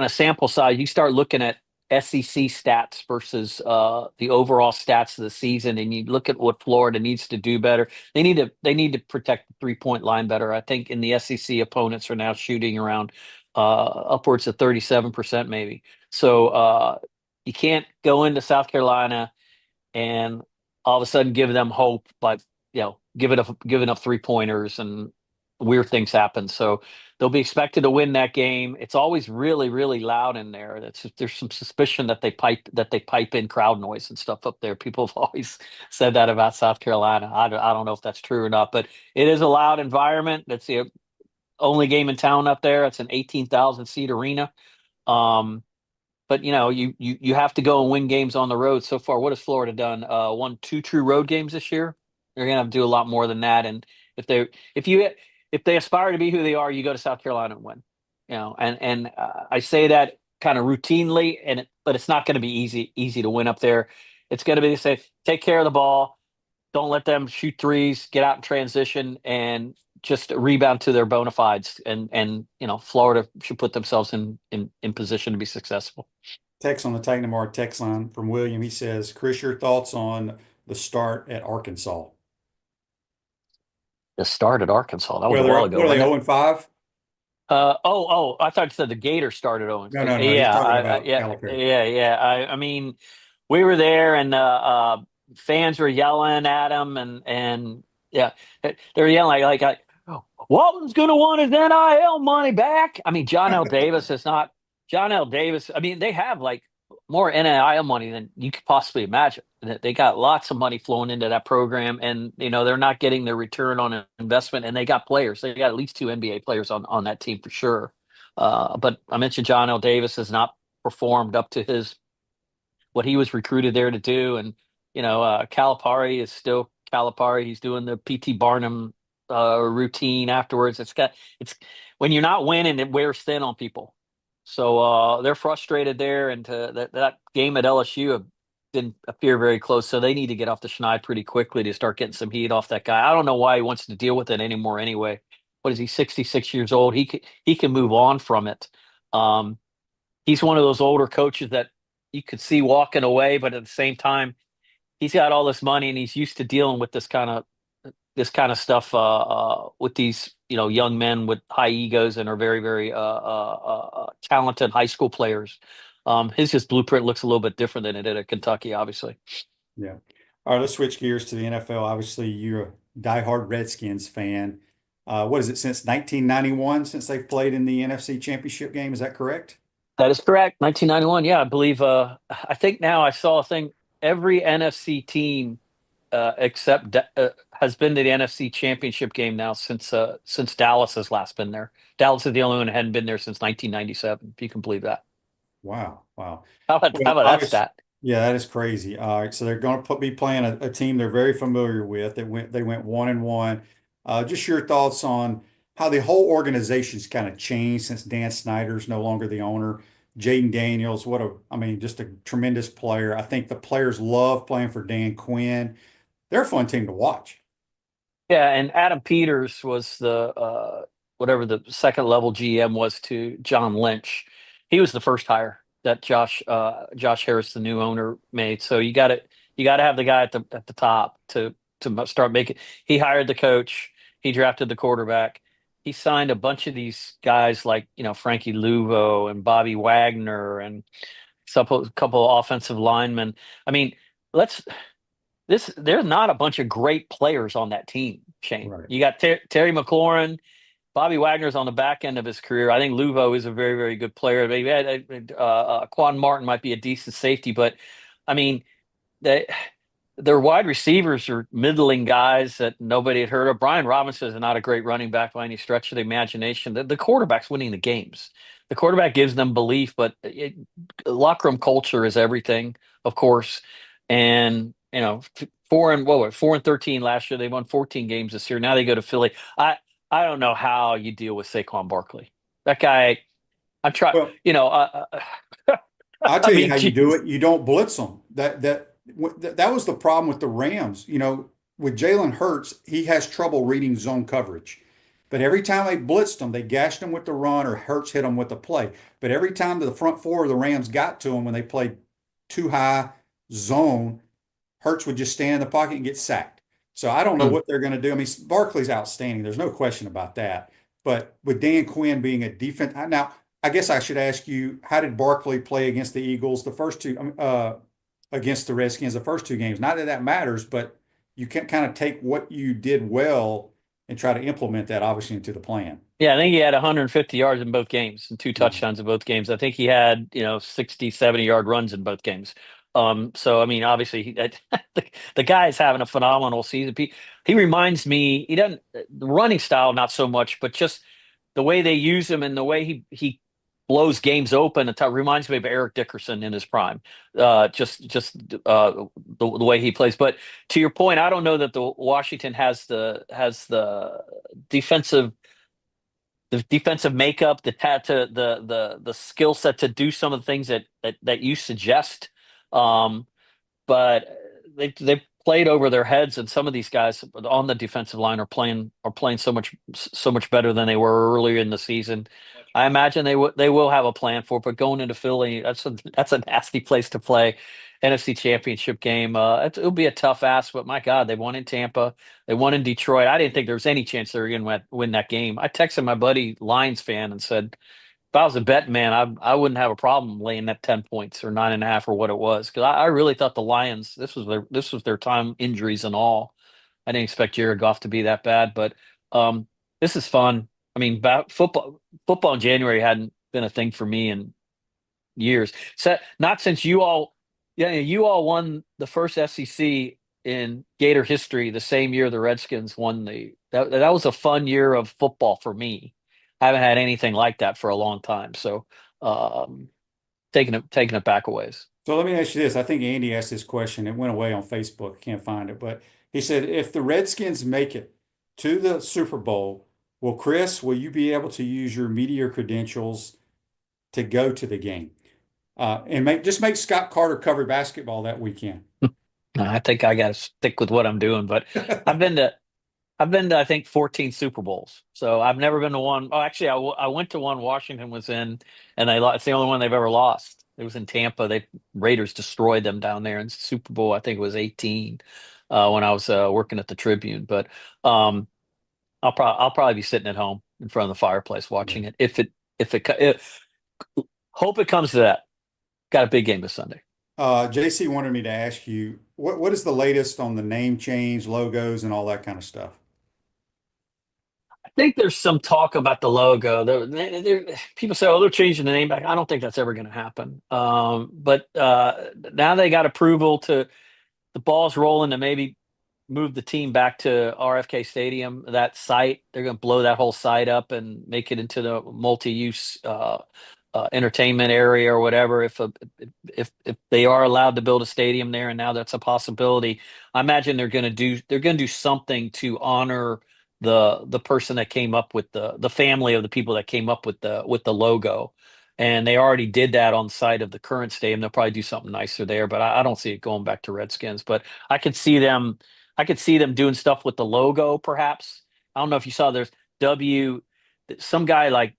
of sample size. You start looking at SEC stats versus the overall stats of the season, and you look at what Florida needs to do better. They need to protect the 3-point line better. I think in the SEC, opponents are now shooting around upwards of 37% maybe. So you can't go into South Carolina and all of a sudden give them hope, but giving up 3-pointers and weird things happen. So they'll be expected to win that game. It's always really, really loud in there. There's some suspicion that they pipe in crowd noise and stuff up there. People have always said that about South Carolina. I don't know if that's true or not, but it is a loud environment. That's the only game in town up there. It's an 18,000 seat arena. but you have to go and win games on the road. So far, what has Florida done? Won 2 true road games this year. They're gonna have to do a lot more than that. And if they if you if they aspire to be who they are, you go to South Carolina and win. I say that kind of routinely, but it's not going to be easy to win up there. It's going to be to say take care of the ball, don't let them shoot threes, get out in transition, and just rebound to their bona fides. And Florida should put themselves in position to be successful. Text on the Titan Tomorrow text line from William. He says, Chris, your thoughts on the start at Arkansas? The start at Arkansas. That was Well, a while ago. What are they, wasn't it? 0-5? I thought you said the Gators started 0. No. He's Yeah, talking about yeah, Calipari. yeah. I mean, we were there, and fans were yelling at them, and yeah, they were yelling like Walton's going to want his NIL money back. I mean, John L. Davis is not John L. Davis. I mean, they have like more NIL money than you could possibly imagine. They got lots of money flowing into that program, and they're not getting their return on investment. And they got players. They got at least 2 NBA players on that team for sure. But I mentioned John L. Davis has not performed up to what he was recruited there to do, and Calipari is still Calipari. He's doing the PT Barnum routine afterwards. It's when you're not winning, it wears thin on people. So they're frustrated there, and that game at LSU didn't appear very close. So they need to get off the schneid pretty quickly to start getting some heat off that guy. I don't know why he wants to deal with it anymore. Anyway, what is he? 66 years old. He can move on from it. He's one of those older coaches that you could see walking away, but at the same time, he's got all this money and he's used to dealing with this kind of stuff with these young men with high egos and are very very talented high school players. His blueprint looks a little bit different than it did at Kentucky, obviously. Yeah. All right, let's switch gears to the NFL. Obviously, you're a diehard Redskins fan. What is it, since 1991 since they've played in the NFC Championship game? Is that correct? That is correct. 1991. Yeah, I believe. I think now I saw a thing. Every NFC team except has been to the NFC Championship game now since Dallas has last been there. Dallas is the only one that hadn't been there since 1997. If you can believe that. Wow. How about that stat? Yeah, that is crazy. All right, so they're going to be playing a team they're very familiar with. They went 1-1. Just your thoughts on how the whole organization's kind of changed since Dan Snyder's no longer the owner. Jaden Daniels, just a tremendous player. I think the players love playing for Dan Quinn. They're a fun team to watch. Yeah, and Adam Peters was the whatever the second level GM was to John Lynch. He was the first hire that Josh Harris, the new owner, made. So you got to have the guy at the top to start making. He hired the coach. He drafted the quarterback. He signed a bunch of these guys like Frankie Luvo and Bobby Wagner and a couple of offensive linemen. I mean, there's not a bunch of great players on that team, Shane. Right. You got Terry McLaurin. Bobby Wagner's on the back end of his career. I think Luvo is a very, very good player. Maybe Quan Martin might be a decent safety, but I mean, their wide receivers are middling guys that nobody had heard of. Brian Robinson is not a great running back by any stretch of the imagination. The quarterback's winning the games. The quarterback gives them belief, but locker room culture is everything, of course. And 4-13 last year. They won 14 games this year. Now they go to Philly. I don't know how you deal with Saquon Barkley. That guy, I'm trying. Well, I'll tell you how you do it. You don't blitz them. That was the problem with the Rams. With Jalen Hurts, he has trouble reading zone coverage. But every time they blitzed him, they gashed him with the run or Hurts hit him with the play. But every time the front four of the Rams got to him when they played too high zone, Hurts would just stand in the pocket and get sacked. So I don't know what they're going to do. I mean, Barkley's outstanding. There's no question about that. But with Dan Quinn being a defense, now I guess I should ask you, how did Barkley play against the Eagles the first two, against the Redskins the first 2 games? Not that matters, but you can kind of take what you did well and try to implement that obviously into the plan. Yeah, I think he had 150 yards in both games and 2 touchdowns in both games. I think he had 60, 70-yard runs in both games. So I mean, obviously, the guy is having a phenomenal season. He reminds me. He doesn't the running style, not so much, but just the way they use him and the way he blows games open. It reminds me of Eric Dickerson in his prime. The way he plays. But to your point, I don't know that the Washington has the defensive makeup, the skill set to do some of the things that you suggest. But they played over their heads, and some of these guys on the defensive line are playing so much better than they were earlier in the season. I imagine they will have a plan for it, but going into Philly, that's a nasty place to play. NFC Championship game. It'll be a tough ask, but my God, they won in Tampa, they won in Detroit. I didn't think there was any chance they were going to win that game. I texted my buddy Lions fan and said, if I was a betting man, I wouldn't have a problem laying that 10 points or 9.5 or what it was, because I really thought the Lions, this was their time, injuries and all. I didn't expect Jared Goff to be that bad, but this is fun. I mean, football in January hadn't been a thing for me in years. So not since you all won the first SEC in Gator history the same year the Redskins won that was a fun year of football for me. I haven't had anything like that for a long time. So taking it back a ways. So let me ask you this. I think Andy asked this question. It went away on Facebook. I can't find it. But he said, if the Redskins make it to the Super Bowl, will you be able to use your media credentials to go to the game? And make Scott Carter cover basketball that weekend. I think I got to stick with what I'm doing, but I've been to I think 14 Super Bowls. So I've never been to one. Oh, actually, I went to one Washington was in, and they lost. It's the only one they've ever lost. It was in Tampa. Raiders destroyed them down there in Super Bowl. I think it was 18 when I was working at the Tribune. But I'll probably be sitting at home in front of the fireplace watching it. If hope it comes to that. Got a big game this Sunday. JC wanted me to ask you, what is the latest on the name change, logos, and all that kind of stuff? I think there's some talk about the logo. People say, "Oh, they're changing the name back." I don't think that's ever going to happen. But now they got approval the ball's rolling to maybe move the team back to RFK Stadium. That site, they're going to blow that whole site up and make it into the multi-use entertainment area or whatever. If they are allowed to build a stadium there, and now that's a possibility, I imagine they're going to do something to honor the person that came up with the family of the people that came up with the logo. And they already did that on the site of the current stadium. They'll probably do something nicer there, but I don't see it going back to Redskins. But I could see them doing stuff with the logo, perhaps. I don't know if you saw there's some guy like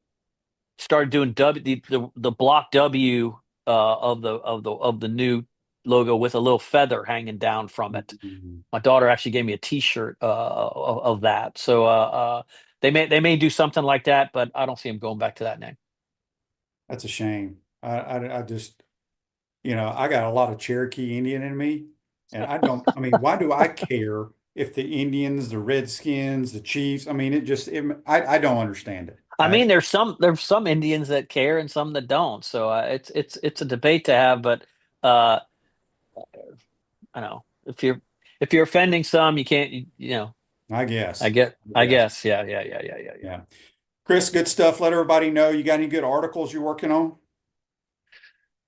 started doing the block W of the new logo with a little feather hanging down from it. Mm-hmm. My daughter actually gave me a T-shirt of that. So they may do something like that, but I don't see them going back to that name. That's a shame. I just, I got a lot of Cherokee Indian in me, and I mean, why do I care if the Indians, the Redskins, the Chiefs? I mean, I don't understand it. I mean, there's some Indians that care and some that don't. So it's a debate to have, but I know if you're offending some, you can't. I guess. I guess. Yeah. Chris, good stuff. Let everybody know. You got any good articles you're working on?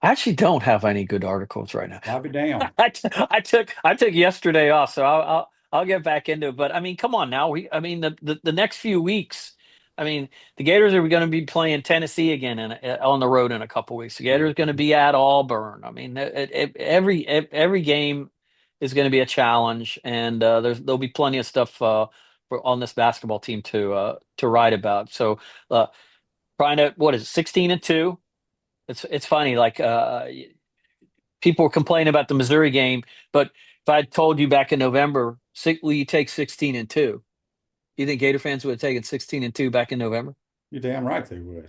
I actually don't have any good articles right now. I'll be damned. I took yesterday off, so I'll get back into it. But I mean, come on now. The next few weeks. I mean, the Gators are going to be playing Tennessee again on the road in a couple weeks. The Gators are going to be at Auburn. I mean, every game is going to be a challenge, and there'll be plenty of stuff on this basketball team to write about. So, trying to 16-2. It's funny. Like people were complaining about the Missouri game, but if I told you back in November, will you take 16-2? You think Gator fans would have taken 16-2 back in November? You're damn right they would.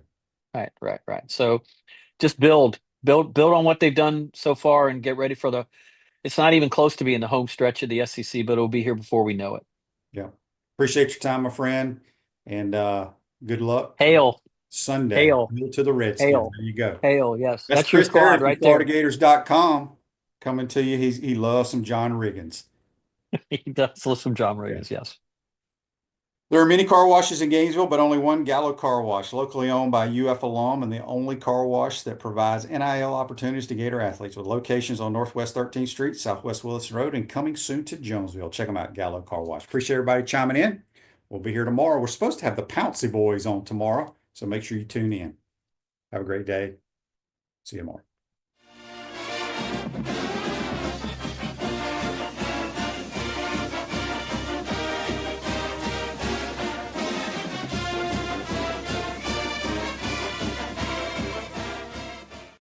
Right. So just build on what they've done so far and get ready for it's not even close to being the home stretch of the SEC, but it'll be here before we know it. Yeah. Appreciate your time, my friend. And good luck. Hail. Sunday. Hail. To the Redskins. Hail. There you go. Hail, yes. That's your Chris squad right there. FloridaGators.com coming to you. He loves some John Riggins. He does love some John Riggins, yes. There are many car washes in Gainesville, but only one Gallo Car Wash, locally owned by UF alum and the only car wash that provides NIL opportunities to Gator athletes, with locations on Northwest 13th Street, Southwest Williston Road, and coming soon to Jonesville. Check them out, Gallo Car Wash. Appreciate everybody chiming in. We'll be here tomorrow. We're supposed to have the Pouncy Boys on tomorrow, so make sure you tune in. Have a great day. See you tomorrow.